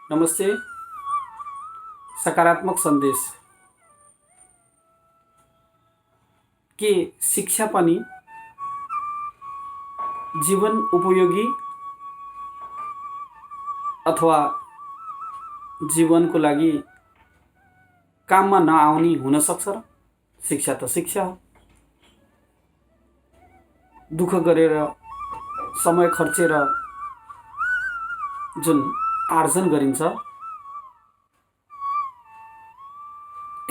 नमस्ते। सकारात्मक सन्देश के शिक्षा पनि जीवन उपयोगी अथवा जीवनको लागि काममा नआउने हुन सक्छ र? शिक्षा त शिक्षा हो। दुःख गरेर समय खर्चेर जुन आर्जन गरिन्छ,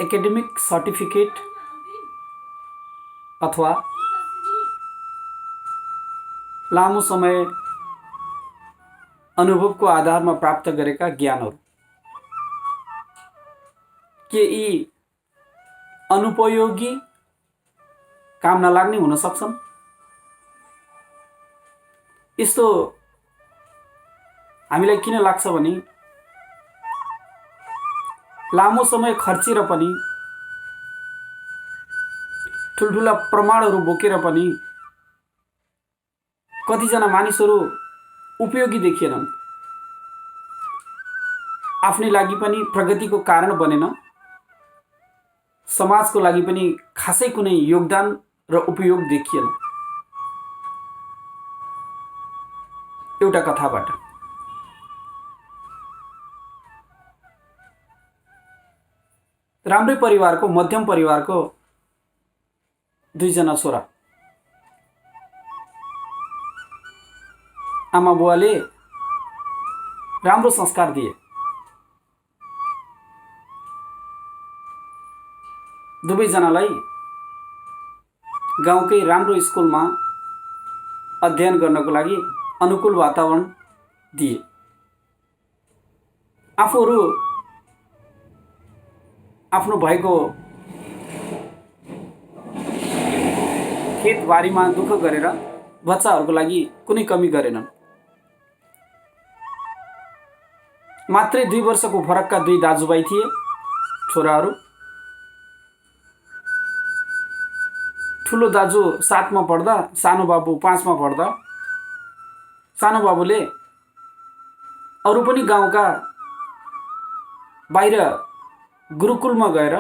एकाडेमिक सर्टिफिकेट अथवा लामो समय अनुभवको आधारमा प्राप्त गरेका ज्ञानहरू के यी अनुपयोगी काम नलाग्ने हुन सक्छन्? यस्तो हामीलाई किन लाग्छ भने लामो समय खर्चेर पनि ठुल्ठुला प्रमाणहरू बोकेर पनि कतिजना मानिसहरू उपयोगी देखिएनन्, आफ्नै लागि पनि प्रगतिको कारण बनेन, समाजको लागि पनि खासै कुनै योगदान र उपयोग देखिएन। एउटा कथाबाट राम्रै परिवारको, मध्यम परिवारको दुईजना छोरा। आमा बुवाले राम्रो संस्कार दिए। दुवैजनालाई गाउँकै राम्रो स्कुलमा अध्ययन गर्नको लागि अनुकूल वातावरण दिए। आफूहरू आफ्नो भएको खेतबारीमा दुःख गरेर बच्चाहरूको लागि कुनै कमी गरेनन्। मात्रै 2 वर्षको फरकका 2 दाजुभाइ थिए, छोराहरू। ठुलो दाजु 7 मा पढ्दा, सानो बाबु 5 मा पढ्दा सानो बाबुले अरू पनि गाउँका बाहिर गुरुकुलमा गएर,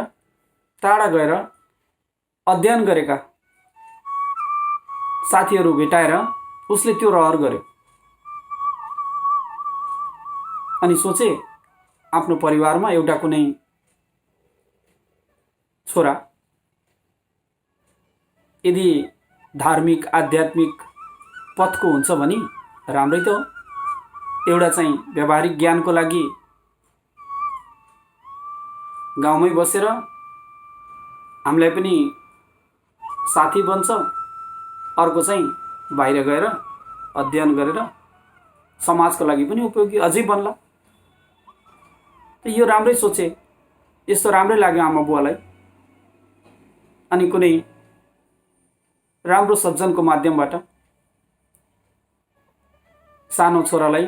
टाढा गएर अध्ययन गरेका साथीहरू भेटाएर उसले त्यो रहर गर्यो। अनि सोचे आफ्नो परिवारमा एउटा कुनै छोरा यदि धार्मिक आध्यात्मिक पथको हुन्छ भने राम्रै त हो। एउटा चाहिँ व्यावहारिक ज्ञानको लागि गाउँमै बसेर हामीलाई पनि साथी बन्छ, अर्को चाहिँ बाहिर गएर अध्ययन गरेर समाजको लागि पनि उपयोगी अझै बन्ला। यो राम्रै सोचे, यस्तो राम्रै लाग्यो आमा बुवालाई। अनि कुनै राम्रो सज्जनको माध्यमबाट सानो छोरालाई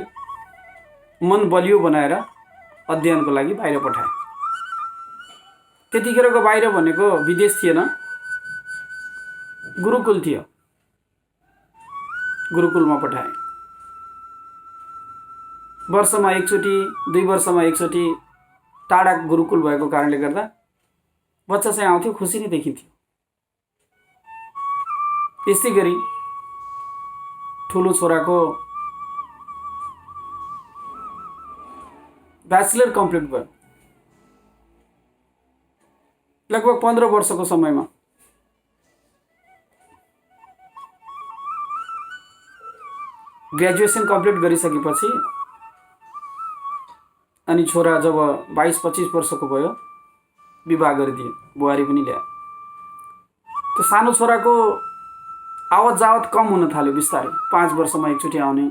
मन बलियो बनाएर अध्ययनको लागि बाहिर पठाए। त्यतिखेरको बाहिर भनेको विदेश थिएन, गुरुकुल थियो। गुरुकुलमा पठाए। वर्षमा एकचोटि, 2 वर्षमा एकचोटि टाढा गुरुकुल भएको कारणले गर्दा बच्चा चाहिँ आउँथ्यो, खुसी नै देखिन्थ्यो। यस्तै गरी ठुलो छोराको ब्याचलर कम्प्लिट भयो। लगभग 15 वर्षको समयमा ग्रेजुएसन कम्प्लिट गरिसकेपछि अनि छोरा जब 22-25 वर्षको भयो, विवाह गरिदिए, बुहारी पनि ल्याए। त्यो सानो छोराको आवत जावत कम हुन थाल्यो बिस्तारै, 5 वर्षमा एकचोटि आउने।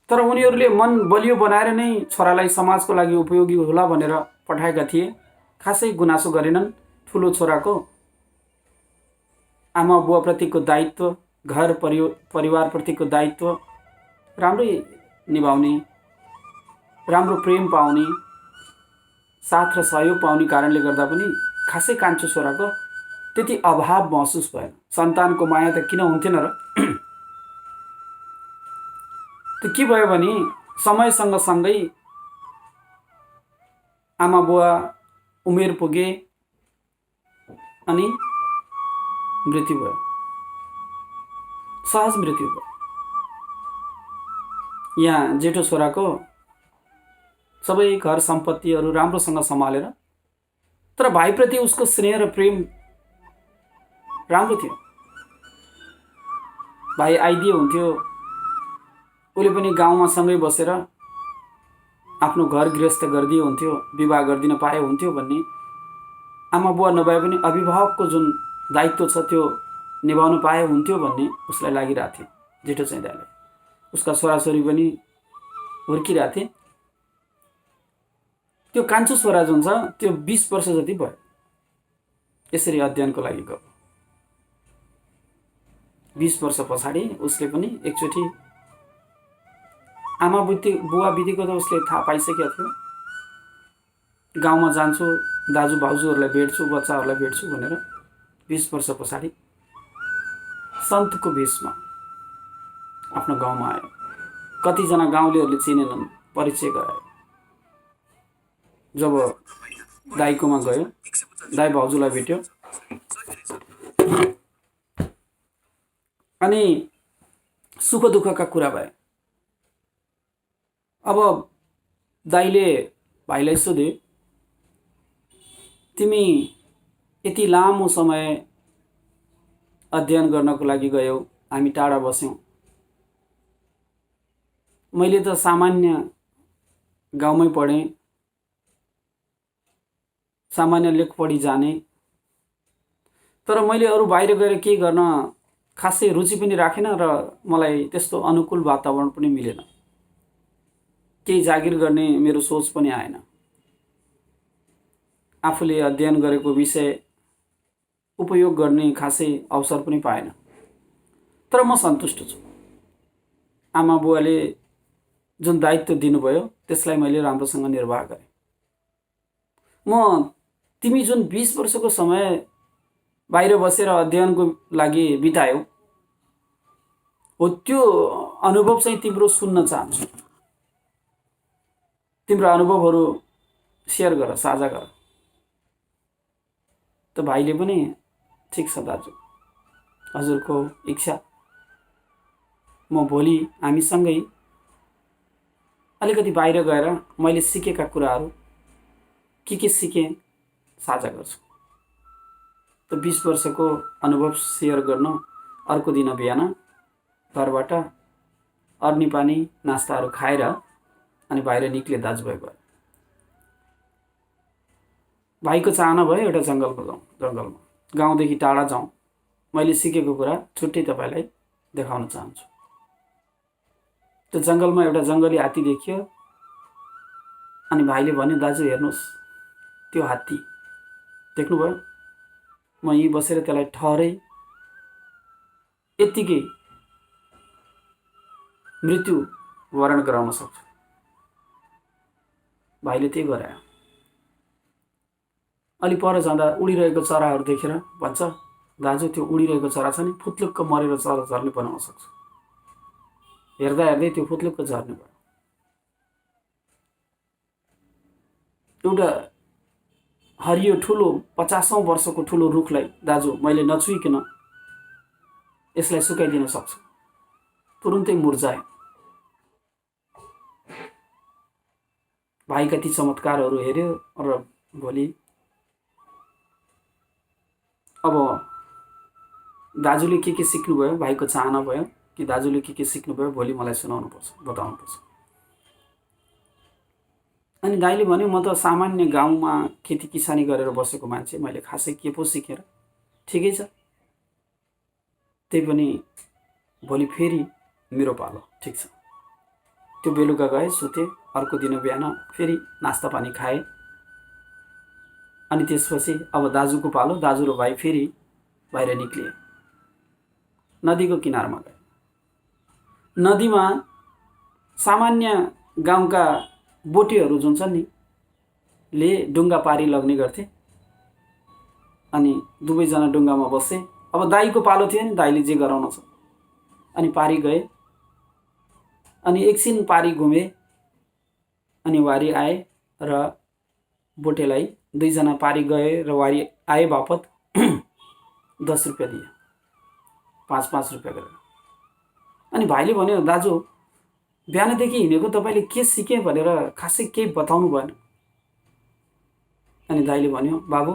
तर उनीहरूले मन बलियो बनाएर नै छोरालाई समाजको लागि उपयोगी होला भनेर पठाएका थिए। खासै गुनासो गरेनन्। ठुलो छोराको आमा बुवाप्रतिको दायित्व, घर परिवारप्रतिको दायित्व राम्रै निभाउने, राम्रो प्रेम पाउने, साथ र सहयोग पाउने कारणले गर्दा पनि खासै कान्छो छोराको त्यति अभाव महसुस भएन। सन्तानको माया त किन हुन्थेन र? त्यो के भयो भने समयसँग सँगै आमा बुवा उमेर पुगे अनि मृत्यु भयो, सहज मृत्यु भयो। यहाँ जेठो छोराको सबै घर सम्पत्तिहरू राम्रोसँग सम्हालेर, तर भाइप्रति उसको स्नेह र प्रेम राम्रो थियो। भाइ आइदिए हुन्थ्यो, उसले पनि गाउँमा सँगै बसेर आफ्नो घर गृहस्थ गरिदिए हुन्थ्यो, विवाह गरिदिन पाए हुन्थ्यो भन्ने, आमा बुवा नभए पनि अभिभावकको जुन दायित्व छ त्यो निभाउन पाए हुन्थ्यो भन्ने उसलाई लागिरहेको थियो। जेठो चाहिँ दाइलाई उसका छोराछोरी पनि हुर्किरहेको थिए। त्यो कान्छो छोरा जुन छ त्यो 20 वर्ष जति भयो यसरी अध्ययनको लागि गयो। 20 वर्ष पछाडि उसले पनि एकचोटि आमा बुवा बितेको त उसले थाहा पाइसकेको थियो। गाउँमा जान्छु, दाजु भाउजूहरूलाई भेट्छु, बच्चाहरूलाई भेट्छु भनेर 20 वर्ष पछाडि सन्तको भेषमा आफ्नो गाउँमा आयो। कतिजना गाउँलेहरूले चिनेनन्, परिचय गरायो। जब दाइकोमा गयो, दाइ भाउजूलाई भेट्यो अनि सुख दुःखका कुरा भए। अब दाइले भाइलाई सोधे, तिमी यति लामो समय अध्ययन गर्नको लागि गयौ, हामी टाढा बस्यौँ, मैले त सामान्य गाउँमै पढेँ, सामान्य लेख पढी जाने, तर मैले अरू बाहिर गएर केही गर्न खासै रुचि पनि राखेन र मलाई त्यस्तो अनुकूल वातावरण पनि मिलेन। केही जागिर गर्ने मेरो सोच पनि आएन। आफूले अध्ययन गरेको विषय उपयोग गर्ने खासै अवसर पनि पाएन। तर म सन्तुष्ट छु। आमा बुवाले जुन दायित्व दिनुभयो त्यसलाई मैले राम्रोसँग निर्वाह गरेँ। म तिमी जुन 20 वर्षको समय बाहिर बसेर अध्ययनको लागि बितायौ हो, त्यो अनुभव चाहिँ तिम्रो सुन्न चाहन्छु। तिम्रो अनुभवहरू सेयर गर, साझा गर। त भाइले पनि ठिक छ दाजु, हजुरको इच्छा, म भोलि हामीसँगै अलिकति बाहिर गएर मैले सिकेका कुराहरू के सिकेँ साझा गर्छु। त 20 वर्षको अनुभव सेयर गर्न अर्को दिन बिहान घरबाट अर्नी पानी नास्ताहरू खाएर अनि बाहिर निक्ले दाजुभाइ भयो। भाइको चाहना भयो एउटा जङ्गलमा जाउँ, गाउँदेखि टाढा जाउँ, मैले सिकेको कुरा छुट्टै तपाईँलाई देखाउन चाहन्छु। त्यो जङ्गलमा एउटा जङ्गली हात्ती देखियो अनि भाइले भन्यो, दाजु हेर्नुहोस् त्यो हात्ती देख्नुभयो, म यहीँ बसेर त्यसलाई ठहरै यत्तिकै मृत्यु वरण गराउन सक्छु। भाइले त्यही गरायो। अलि पर जाँदा उडिरहेको चराहरू देखेर भन्छ, दाजु त्यो उडिरहेको चरा छ नि, फुत्लुक्क मरेर चरा झर्ने बनाउन सक्छु। हेर्दा हेर्दै त्यो फुत्लुक्क झर्ने भयो। एउटा हरियो ठुलो 50औं वर्षको ठुलो रुखलाई दाजु मैले नछुइकन यसलाई सुकाइदिन सक्छु। तुरुन्तै मुर्झायो। भाइका ती चमत्कारहरू हेऱ्यो र भोलि अब दाजुले के सिक्नुभयो, भाइको चाहना भयो कि दाजुले के सिक्नुभयो भोलि मलाई सुनाउनुपर्छ, बताउनुपर्छ। अनि दाइले भन्यो, म त सामान्य गाउँमा खेती किसानी गरेर बसेको मान्छे, मैले खासै के पो सिकेर। ठिकै छ, त्यही पनि भोलि फेरि मेरो पालो। ठिक छ। त्यो बेलुका गए, सुते, अर्को दिन बिहान फेरि नास्ता पानी खाए। अनि त्यसपछि अब दाजुको पालो, दाजु र भाइ फेरि बाहिर निक्लिए। नदीको किनारमा गए। नदीमा सामान्य गाउँका बोटेहरू जुन छन् नि ले डुङ्गा पारी लग्ने गर्थे। अनि दुवैजना डुङ्गामा बसे। अब दाइको पालो थियो नि, दाइले जे गराउन छ। अनि पारी गए। अनि एकछिन पारी घुमे, अनि वारी आए र बोटेलाई 2 जना पारी गए र वारी आए बापत 10 रुपियाँ दिए, 5-5 रुपियाँ गरेर। अनि भाइले भन्यो, दाजु बिहानदेखि हिँडेको तपाईँले के सिकेँ भनेर खासै केही बताउनु भएन। अनि दाइले भन्यो, बाबु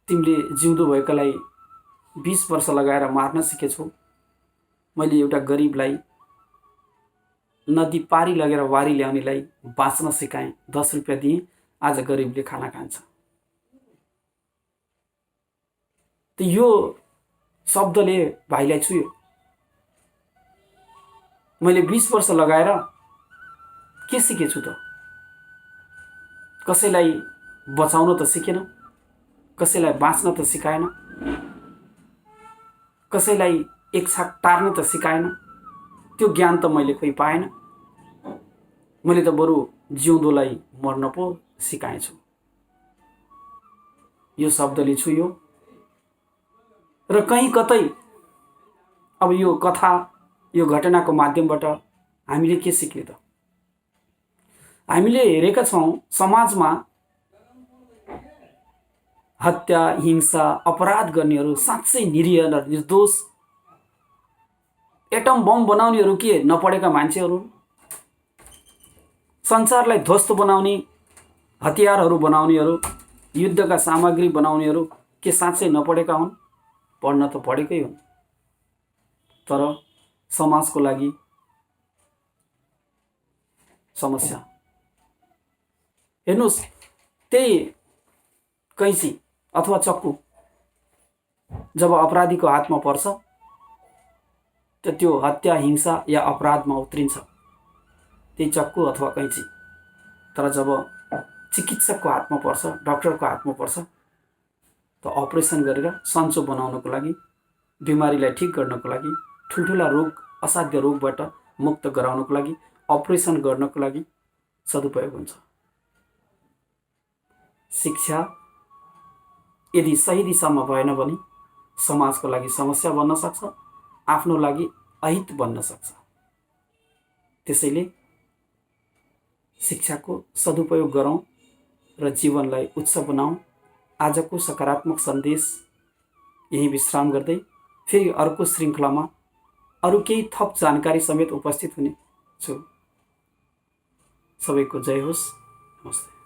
तिमीले जिउँदो भएकालाई 20 वर्ष लगाएर मार्न सिकेछौ। मैले एउटा गरिबलाई नदी पारी लगेर वारी ल्याउनेलाई बाँच्न सिकाएँ, 10 रुपियाँ दिएँ, आज गरिबले खाना खान्छ। त यो शब्दले भाइलाई छुयो। मैले 20 वर्ष लगाएर के सिकेछु त? कसैलाई बचाउन त सिकेन, कसैलाई बाँच्न त सिकाएन, कसैलाई एक छाक टार्न त सिकाएन। त्यो ज्ञान त मैले खोइ पाएन। मैले त बरु जिउँदोलाई मर्न पो सिकाएछु। यो शब्दले छुयो। र कहीँ कतै अब यो कथा, यो घटनाको माध्यमबाट हामीले के सिक्यौँ त? हामीले हेरेका छौँ समाजमा हत्या, हिंसा, अपराध गर्नेहरू साँच्चै निरीह र निर्दोष, एटम बम बनाउनेहरू के नपढेका मान्छेहरू, संसारलाई ध्वस्त बनाउने हतियारहरू बनाउनेहरू, युद्धका सामग्री बनाउनेहरू के साँच्चै नपढेका हुन्? पढ्न त पढेकै हुन्, तर समाजको लागि समस्या। हेर्नुहोस्, त्यही कैँची अथवा चक्कु जब अपराधीको हातमा पर्छ त त्यो हत्या, हिंसा या अपराधमा उत्रिन्छ, त्यही चक्कु अथवा कैँची। तर जब चिकित्सकको हातमा पर्छ, डाक्टरको हातमा पर्छ, त अपरेसन गरेर सन्चो बनाउनको लागि, बिमारीलाई ठिक गर्नको लागि, ठुल्ठुला रोग, असाध्य रोगबाट मुक्त गराउनको लागि, अपरेसन गर्नको लागि सदुपयोग हुन्छ। शिक्षा यदि सही दिशामा भएन भने समाजको लागि समस्या बन्न सक्छ, आफ्नो लागि अहित बन्न सक्छ। त्यसैले शिक्षाको सदुपयोग गरौँ र जीवनलाई उच्च बनाऊँ। आजको सकारात्मक सन्देश यही विश्राम गर्दै फेरि अर्को श्रृङ्खलामा अरू केही थप जानकारी समेत उपस्थित हुने छु। सबैको जय होस्। नमस्ते।